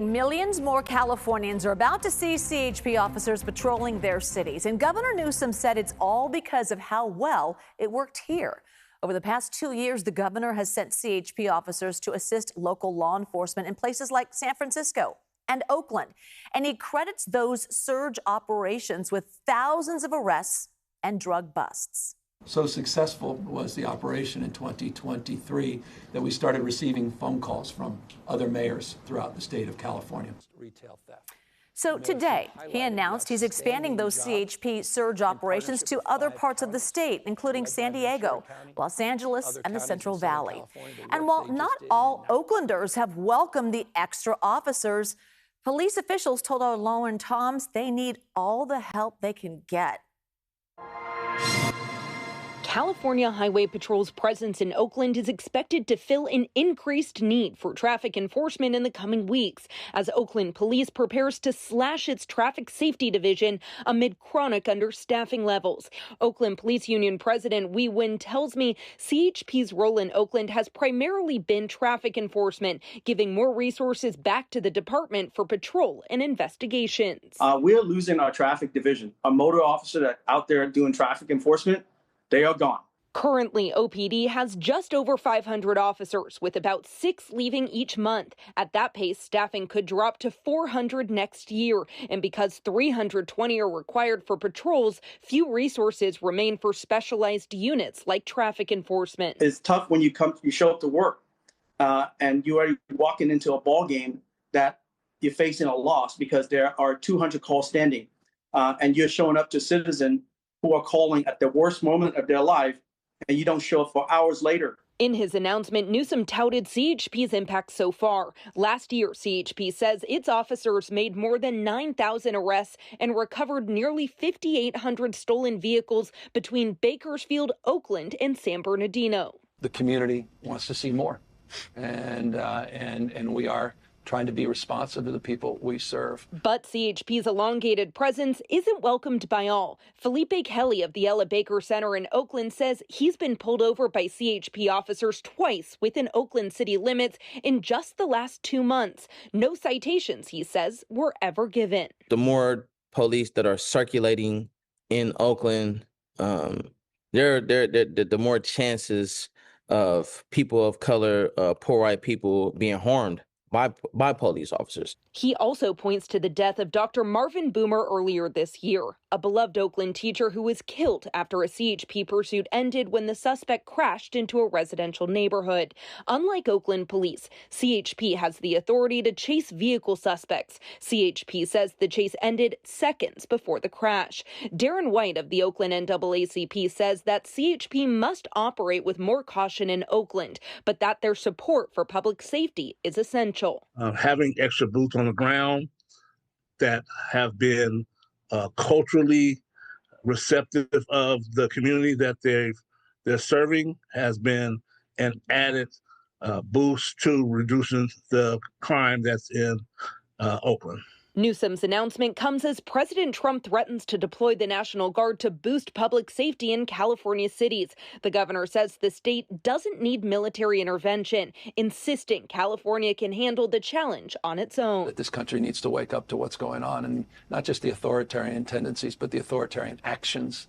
Millions more Californians are about to see CHP officers patrolling their cities. And Governor Newsom said it's all because of how well it worked here. Over the past 2 years, the governor has sent CHP officers to assist local law enforcement in places like San Francisco and Oakland. And he credits those surge operations with thousands of arrests and drug busts. So successful was the operation in 2023 that we started receiving phone calls from other mayors throughout the state of California. Retail theft. So today, he announced he's expanding those CHP surge operations to other parts of the state, including San Diego, Los Angeles, and the Central Valley. And while not all Oaklanders have welcomed the extra officers, police officials told our Lauren Toms they need all the help they can get. California Highway Patrol's presence in Oakland is expected to fill an increased need for traffic enforcement in the coming weeks as Oakland Police prepares to slash its traffic safety division amid chronic understaffing levels. Oakland Police Union President Wee Win tells me CHP's role in Oakland has primarily been traffic enforcement, giving more resources back to the department for patrol and investigations. We're losing our traffic division. A motor officer that's out there doing traffic enforcement, they are gone. Currently, OPD has just over 500 officers, with about 6 leaving each month. At that pace, staffing could drop to 400 next year. And because 320 are required for patrols, few resources remain for specialized units like traffic enforcement. It's tough when you show up to work and you are walking into a ball game that you're facing a loss because there are 200 calls standing, and you're showing up to citizens who are calling at the worst moment of their life, and you don't show up for hours later. In his announcement, Newsom touted CHP's impact so far. Last year, CHP says its officers made more than 9,000 arrests and recovered nearly 5,800 stolen vehicles between Bakersfield, Oakland, and San Bernardino. The community wants to see more, and we are trying to be responsive to the people we serve. But CHP's elongated presence isn't welcomed by all. Felipe Kelly of the Ella Baker Center in Oakland says he's been pulled over by CHP officers twice within Oakland city limits in just the last 2 months. No citations, he says, were ever given. The more police that are circulating in Oakland, the more chances of people of color, poor white people being harmed by police officers. He also points to the death of Dr. Marvin Boomer earlier this year, a beloved Oakland teacher who was killed after a CHP pursuit ended when the suspect crashed into a residential neighborhood. Unlike Oakland police, CHP has the authority to chase vehicle suspects. CHP says the chase ended seconds before the crash. Darren White of the Oakland NAACP says that CHP must operate with more caution in Oakland, but that their support for public safety is essential. Having extra boots on the ground that have been culturally receptive of the community that they're serving has been an added boost to reducing the crime that's in Oakland. Newsom's announcement comes as President Trump threatens to deploy the National Guard to boost public safety in California cities. The governor says the state doesn't need military intervention, insisting California can handle the challenge on its own. That this country needs to wake up to what's going on, and not just the authoritarian tendencies, but the authoritarian actions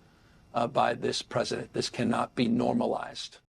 by this president. This cannot be normalized.